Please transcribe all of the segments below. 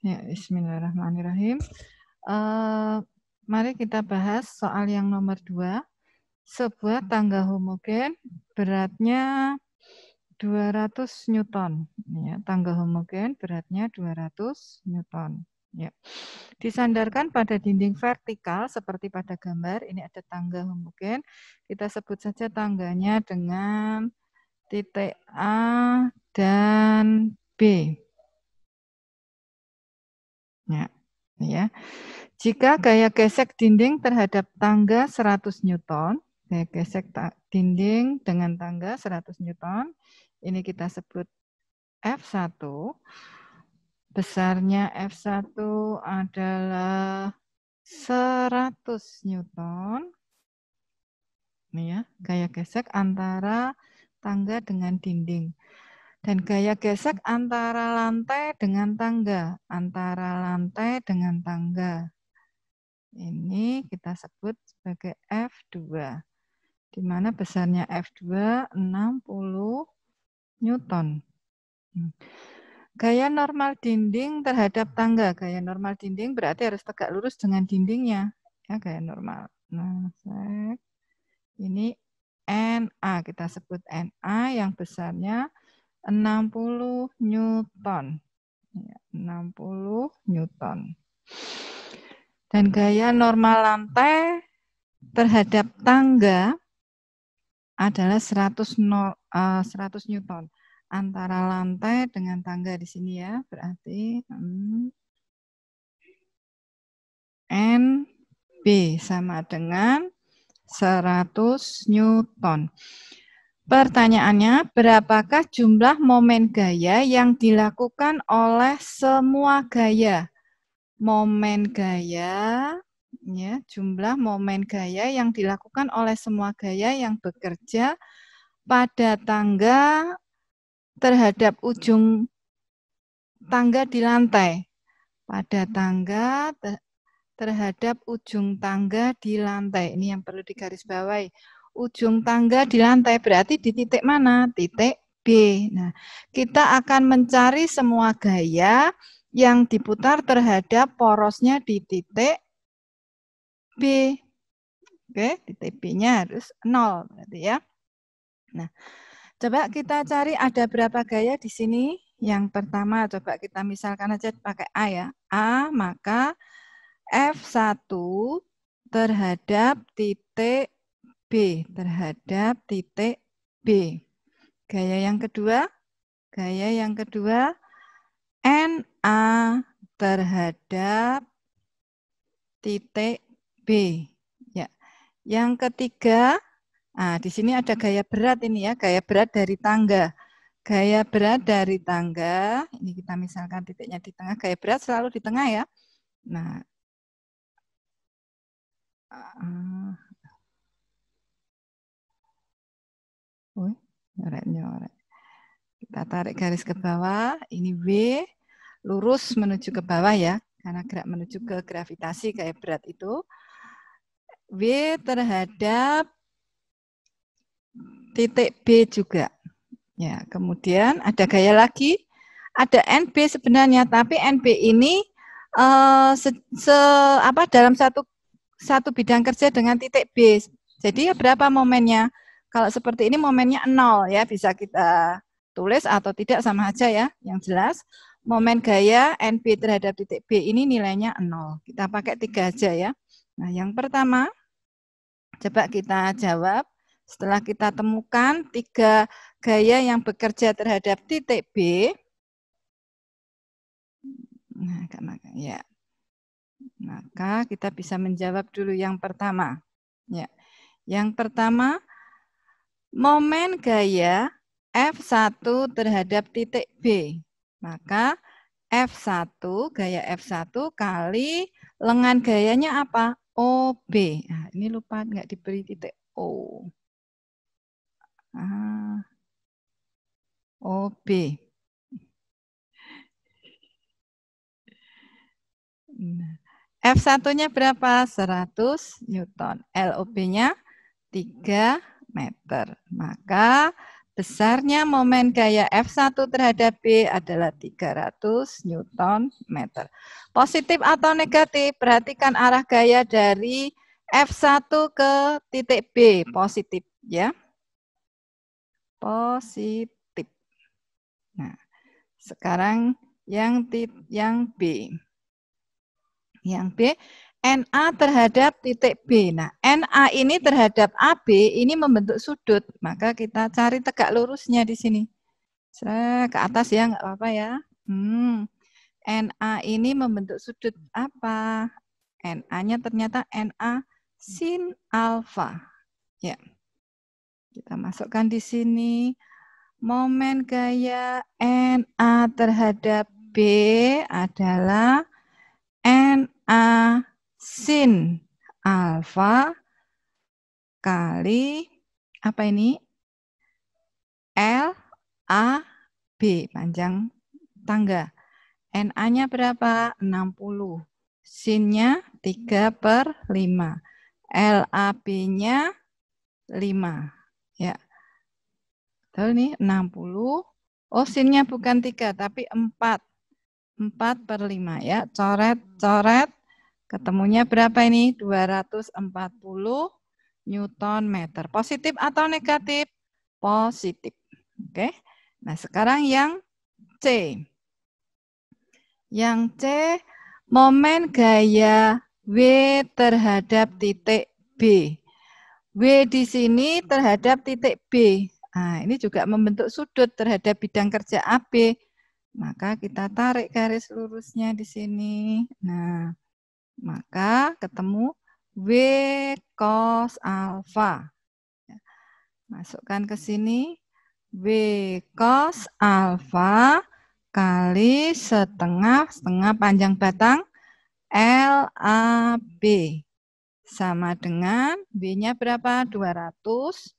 Ya, bismillahirrahmanirrahim. Mari kita bahas soal yang nomor 2. Sebuah tangga homogen beratnya 200 Newton. Ya, tangga homogen beratnya 200 Newton. Ya. Disandarkan pada dinding vertikal seperti pada gambar. Ini ada tangga homogen. Kita sebut saja tangganya dengan titik A dan B. Ya. Jika gaya gesek dinding terhadap tangga 100 Newton, gaya gesek dinding dengan tangga 100 Newton, ini kita sebut F1. Besarnya F1 adalah 100 Newton. Ini ya, gaya gesek antara tangga dengan dinding. Dan gaya gesek antara lantai dengan tangga, antara lantai dengan tangga. Ini kita sebut sebagai F2, di mana besarnya F2 60 Newton. Gaya normal dinding terhadap tangga. Gaya normal dinding berarti harus tegak lurus dengan dindingnya. Ya, gaya normal. Nah, ini NA, kita sebut NA yang besarnya 60 Newton. 60 Newton. Dan gaya normal lantai terhadap tangga adalah 100 Newton. Antara lantai dengan tangga di sini ya, berarti NB sama dengan 100 Newton. Pertanyaannya, berapakah jumlah momen gaya yang dilakukan oleh semua gaya? Momen gaya, ya, jumlah momen gaya yang dilakukan oleh semua gaya yang bekerja pada tangga terhadap ujung tangga di lantai. Pada tangga terhadap ujung tangga di lantai. Ini yang perlu digarisbawahi. Ujung tangga di lantai berarti di titik mana? Titik B. Nah, kita akan mencari semua gaya yang diputar terhadap porosnya di titik B. Oke, titik B-nya harus 0 berarti ya. Nah, coba kita cari ada berapa gaya di sini. Yang pertama coba kita misalkan aja pakai A ya. A, maka F1 terhadap titik B, terhadap titik B. Gaya yang kedua NA terhadap titik B. Ya. Yang ketiga, nah di sini ada gaya berat ini ya, gaya berat dari tangga. Gaya berat dari tangga, ini kita misalkan titiknya di tengah, gaya berat selalu di tengah ya. Nah, nyorek. Kita tarik garis ke bawah, ini W, lurus menuju ke bawah ya, karena gerak menuju ke gravitasi gaya berat itu. W terhadap titik B juga. Ya, kemudian ada gaya lagi, ada NB sebenarnya, tapi NB ini dalam satu bidang kerja dengan titik B. Jadi berapa momennya? Kalau seperti ini momennya 0 ya, bisa kita tulis atau tidak sama aja ya. Yang jelas momen gaya NB terhadap titik B ini nilainya 0. Kita pakai 3 aja ya. Nah, yang pertama coba kita jawab. Setelah kita temukan 3 gaya yang bekerja terhadap titik B. Nah, ya. Maka kita bisa menjawab dulu yang pertama. Ya. Yang pertama, momen gaya F1 terhadap titik B. Maka F1, gaya F1 kali lengan gayanya apa? OB. Nah, ini lupa nggak diberi titik O. OB. F1-nya berapa? 100 Newton. LOB-nya 3 meter. Maka Besarnya momen gaya F1 terhadap B adalah 300 Newton meter. Positif atau negatif? Perhatikan arah gaya dari F1 ke titik B. Positif ya. Positif. Nah, sekarang yang B. Yang B, NA terhadap titik B. Nah, NA ini terhadap AB ini membentuk sudut. Maka kita cari tegak lurusnya di sini. Ke atas ya, nggak apa-apa ya. NA ini membentuk sudut apa? NA-nya ternyata NA sin alfa. Ya. Kita masukkan di sini. Momen gaya NA terhadap B adalah NA sin alfa kali apa ini? L A B, panjang tangga. NA-nya berapa? 60. Sin-nya 3/5. LAB-nya 5. Ya. Betul nih, 60. Oh, sin-nya bukan 3, tapi 4. 4/5 ya. Coret. Ketemunya berapa ini? 240 Newton meter. Positif atau negatif? Positif. Oke. Nah, sekarang yang C. Yang C, momen gaya W terhadap titik B. W di sini terhadap titik B. Nah, ini juga membentuk sudut terhadap bidang kerja AB. Maka kita tarik garis lurusnya di sini. Nah, maka ketemu W cos alfa. Masukkan ke sini. W cos alfa kali setengah panjang batang LAB. Sama dengan B-nya berapa? 200.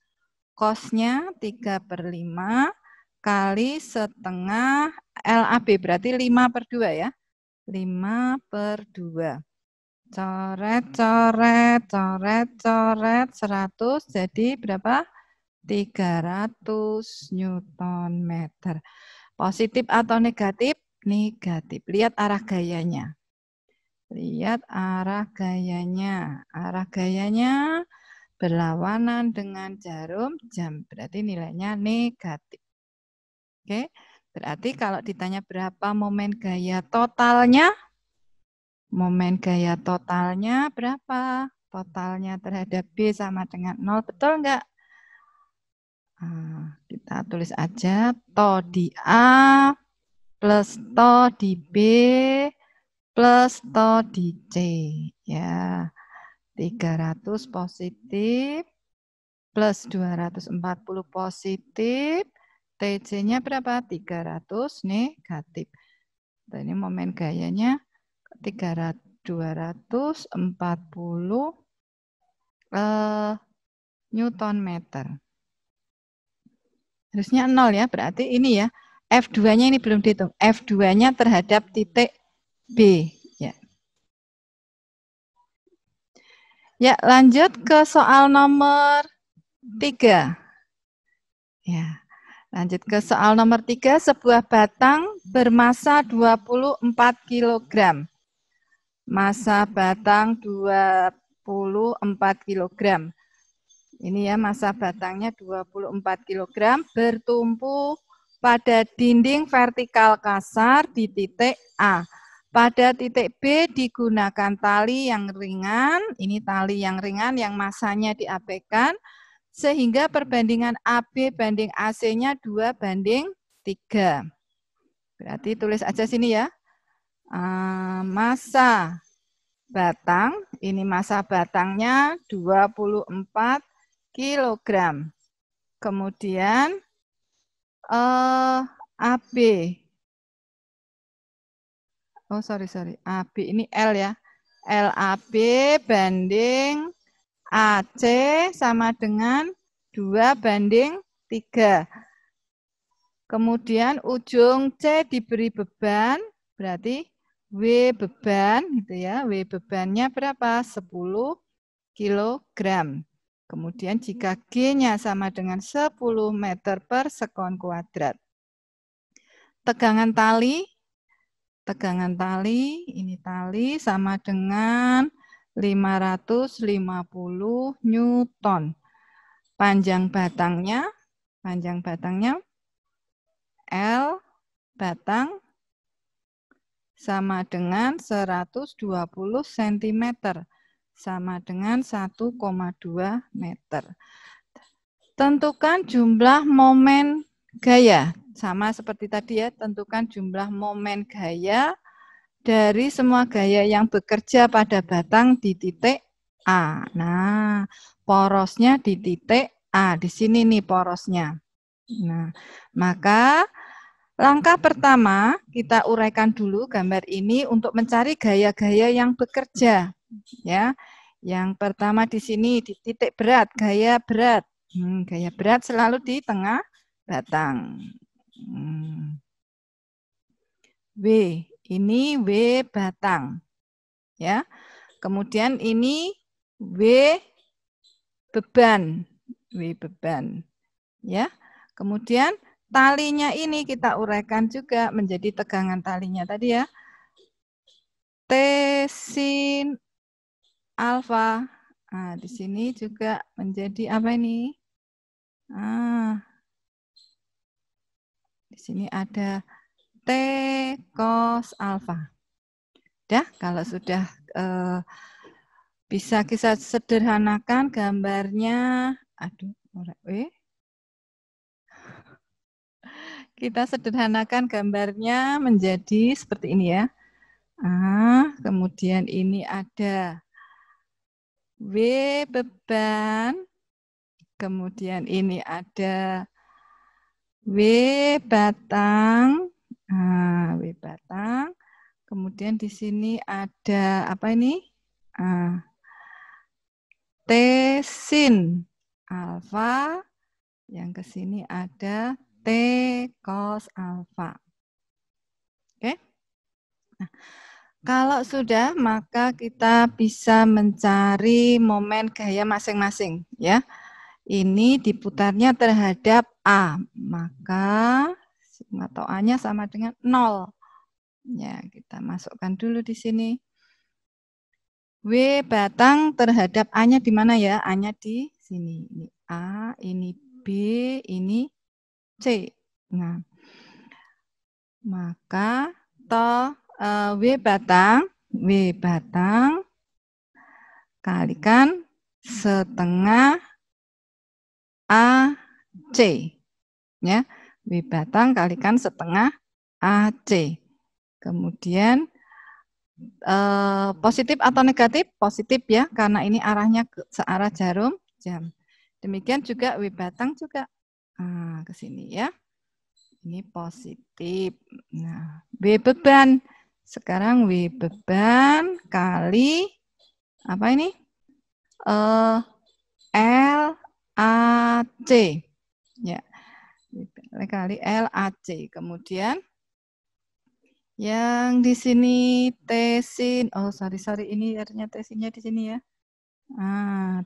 Cos-nya 3/5 kali setengah LAB. Berarti 5/2 ya. 5/2. Coret. 100 jadi berapa? 300 Newton meter. Positif atau negatif? Negatif. Lihat arah gayanya. Lihat arah gayanya. Arah gayanya berlawanan dengan jarum jam. Berarti nilainya negatif. Oke. Berarti kalau ditanya berapa momen gaya totalnya? Momen gaya totalnya berapa? Totalnya terhadap B sama dengan 0. Betul enggak? Nah, kita tulis aja to di A plus to di B plus to di C. Ya, 300 positif plus 240 positif. TC-nya berapa? 300 negatif. Dan ini momen gayanya 240 Newton meter. Harusnya 0 ya, berarti ini ya. F2-nya ini belum dihitung. F2-nya terhadap titik B. Ya, lanjut ke soal nomor 3. Ya, lanjut ke soal nomor 3. Sebuah batang bermasa 24 kg. Masa batang 24 kg. Ini ya, masa batangnya 24 kg bertumpu pada dinding vertikal kasar di titik A. Pada titik B digunakan tali yang ringan, ini tali yang ringan yang masanya diabaikan, sehingga perbandingan AB banding AC-nya 2/3. Berarti tulis aja sini ya. Masa batang, ini masa batangnya 24 kilogram. Kemudian AB. Oh, sorry. AB ini L ya. LAB banding AC sama dengan 2/3. Kemudian ujung C diberi beban, berarti W beban gitu ya. W bebannya berapa? 10 kilogram. Kemudian jika G-nya sama dengan 10 meter per sekon kuadrat. Tegangan tali, ini tali sama dengan 550 Newton. Panjang batangnya L batang sama dengan 120 cm, sama dengan 1,2 meter. Tentukan jumlah momen gaya. Sama seperti tadi ya, tentukan jumlah momen gaya dari semua gaya yang bekerja pada batang di titik A. Nah, porosnya di titik A. Di sini nih porosnya. Nah, maka langkah pertama kita uraikan dulu gambar ini untuk mencari gaya-gaya yang bekerja. Ya, yang pertama di sini di titik berat, gaya berat. Gaya berat selalu di tengah batang. W, ini W batang. Ya. Kemudian ini W beban. Ya. Kemudian talinya ini kita uraikan juga menjadi tegangan talinya tadi ya. T sin alfa. Nah, di sini juga menjadi apa ini? Di sini ada T cos alfa. Ya, kalau sudah bisa kita sederhanakan gambarnya. Kita sederhanakan gambarnya menjadi seperti ini ya. Kemudian ini ada W beban. Kemudian ini ada W batang. W batang. Kemudian di sini ada apa ini? T sin alfa. Yang ke sini ada T cos alfa. Oke. Nah, kalau sudah, maka kita bisa mencari momen gaya masing-masing, ya. Ini diputarnya terhadap A, maka sigma atau A-nya sama dengan 0. Ya, kita masukkan dulu di sini. W batang terhadap A-nya di mana ya? A-nya di sini. Ini A, ini B, ini C. Nah, maka toh W batang kalikan setengah AC. Ya, W batang kalikan setengah AC. Kemudian positif atau negatif? Positif ya, karena ini arahnya ke searah jarum jam. Demikian juga W batang juga ke sini ya. Ini positif. Nah, W beban. Sekarang W beban kali apa ini? LAC. Ya. Kali LAC. Kemudian yang di sini T sin. Oh, sorry ini artinya T sinnya di sini ya.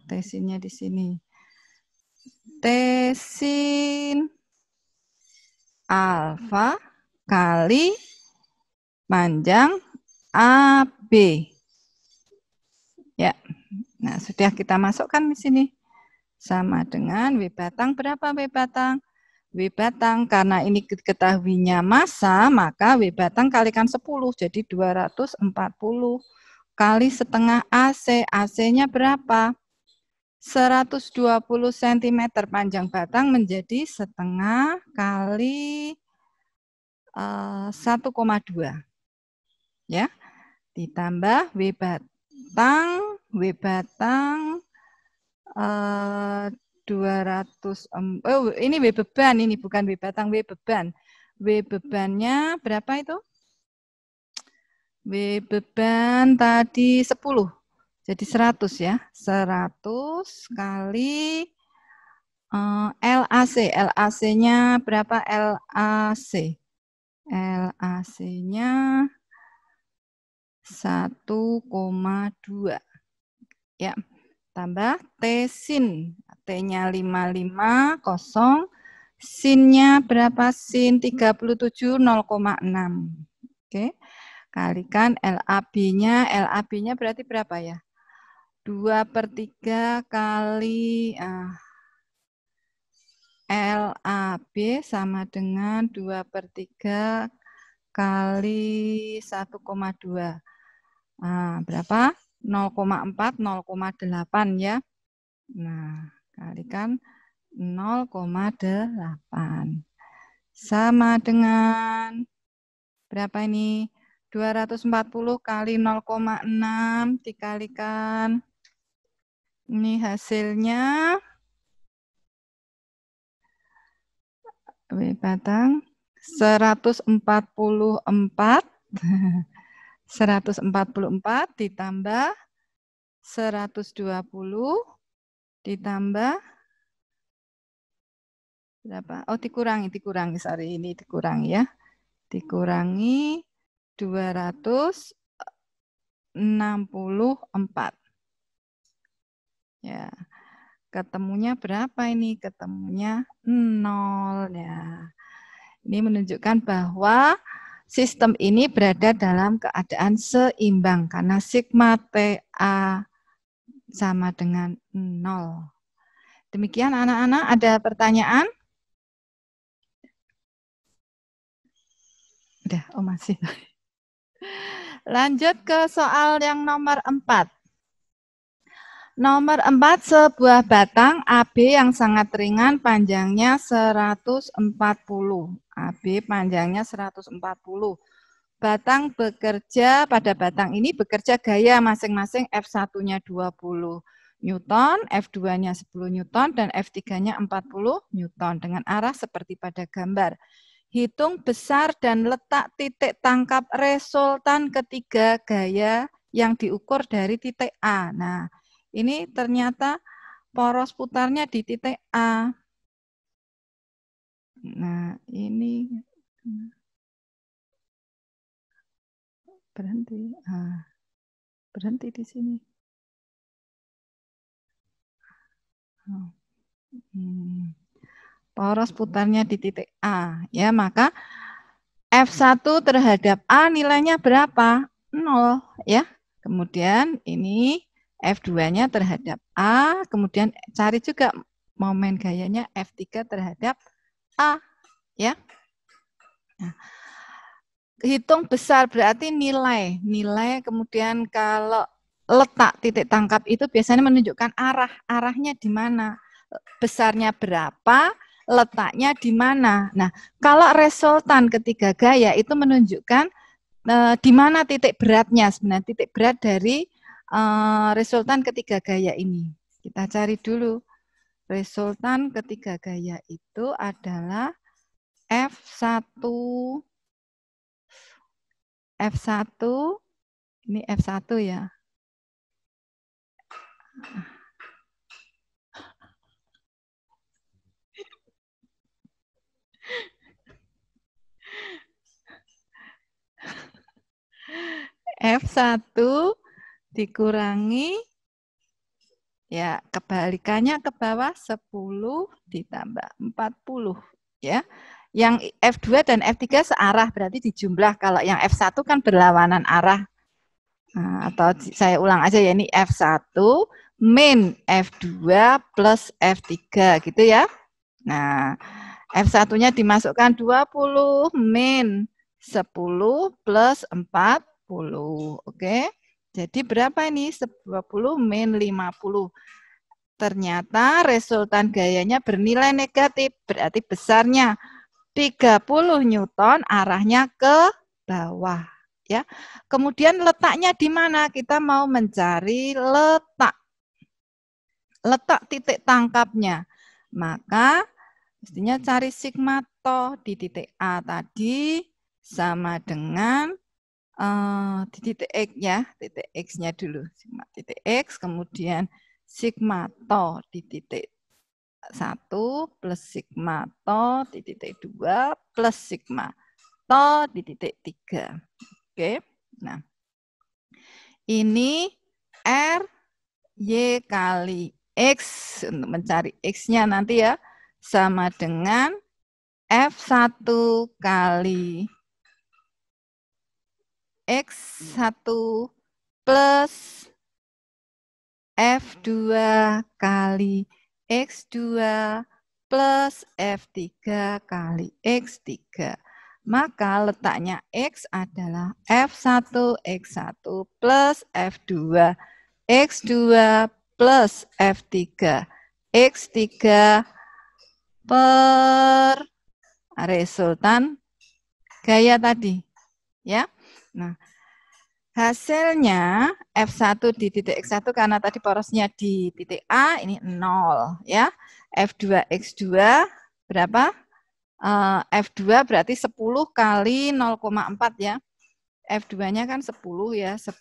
T sinnya di sini. T sin alfa kali panjang AB. Ya. Nah, sudah kita masukkan di sini. Sama dengan W batang. Berapa W batang? W batang, karena ini ketahuinya massa, maka W batang kalikan 10, jadi 240 kali setengah AC. AC-nya berapa? 120 cm panjang batang menjadi setengah kali 1,2. Ya, ditambah W batang 200, ini W beban, ini bukan W batang, W beban. W bebannya berapa itu? W beban tadi 10, jadi 100 ya. 100 kali LAC. LAC-nya berapa LAC? LAC-nya 1,2. Ya. tambah T sin. T-nya 550, sin-nya berapa? Sin 37 0,6. Oke. Kalikan LAB-nya. LAB-nya berarti berapa ya? 2/3 kali LAB sama dengan 2/3 kali 1,2. Berapa? 0,4, 0,8 ya. Nah, kalikan 0,8. Sama dengan berapa ini? 240 kali 0,6 dikalikan. Ini hasilnya batang 144. 144 ditambah 120 ditambah berapa? Oh, dikurangi, sorry, ini dikurangi ya. Dikurangi 264. Ya. Ketemunya berapa ini? Ketemunya 0 ya. Ini menunjukkan bahwa sistem ini berada dalam keadaan seimbang karena sigma TA sama dengan 0. Demikian anak-anak, ada pertanyaan? Udah, oh masih. Lanjut ke soal yang nomor 4. Nomor 4, sebuah batang AB yang sangat ringan panjangnya 140. AB panjangnya 140. Batang bekerja, pada batang ini bekerja gaya masing-masing F1-nya 20 Newton, F2-nya 10 Newton, dan F3-nya 40 Newton dengan arah seperti pada gambar. Hitung besar dan letak titik tangkap resultan ketiga gaya yang diukur dari titik A. Nah, ini ternyata poros putarnya di titik A. Nah, ini berhenti. Berhenti di sini. Poros putarnya di titik A. Ya, maka F1 terhadap A nilainya berapa? 0. Ya. Kemudian ini F2-nya terhadap A, kemudian cari juga momen gayanya F3 terhadap A, ya. Nah, hitung besar berarti nilai, kemudian kalau letak titik tangkap itu biasanya menunjukkan arahnya di mana, besarnya berapa, letaknya di mana. Nah, kalau resultan ketiga gaya itu menunjukkan di mana titik beratnya, sebenarnya titik berat dari resultan ketiga gaya ini. Kita cari dulu. Resultan ketiga gaya itu adalah F1. F1, ini F1 ya. F1 dikurangi, ya kebalikannya ke bawah 10 ditambah 40 ya. Yang F2 dan F3 searah berarti dijumlah. Kalau yang F1 kan berlawanan arah. Nah, atau saya ulang aja ya, ini F1 min F2 plus F3 gitu ya. Nah, F1-nya dimasukkan 20 min 10 plus 40. Oke. Jadi berapa ini? 20 min 50. Ternyata resultan gayanya bernilai negatif. Berarti besarnya 30 Newton, arahnya ke bawah. Ya. Kemudian letaknya di mana? Kita mau mencari letak titik tangkapnya. Maka mestinya cari sigma toh di titik A tadi sama dengan di titik X ya, titik X-nya dulu. Sigma titik X, kemudian sigma toh di titik 1 plus sigma toh di titik 2 plus sigma toh di titik 3. Oke, nah ini R Y kali X, untuk mencari X-nya nanti ya, sama dengan F1 kali X1 plus F2 kali X2 plus F3 kali X3. Maka letaknya X adalah F1, X1 plus F2, X2 plus F3, X3 per resultan gaya tadi. Ya. Nah, hasilnya F1 di titik X1 karena tadi porosnya di titik A, ini 0. Ya. F2, X2 berapa? F2 berarti 10 kali 0,4 ya. F2-nya kan 10 ya. 10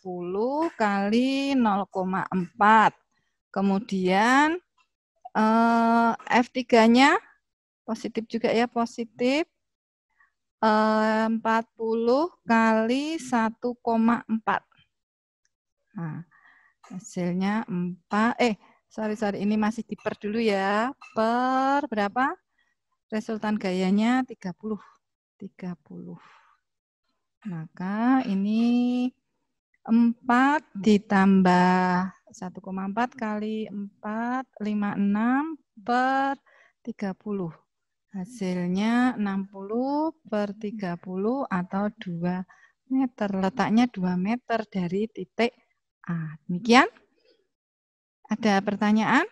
kali 0,4. Kemudian F3-nya positif juga ya, positif 40 kali 1,4. Nah, hasilnya 4, sorry, ini masih diper dulu ya. Per berapa? Resultan gayanya 30. Maka ini 4 ditambah 1,4 kali 4, 56 per 30. Hasilnya 60 per 30 atau 2 meter. Letaknya 2 meter dari titik A. Demikian. Ada pertanyaan?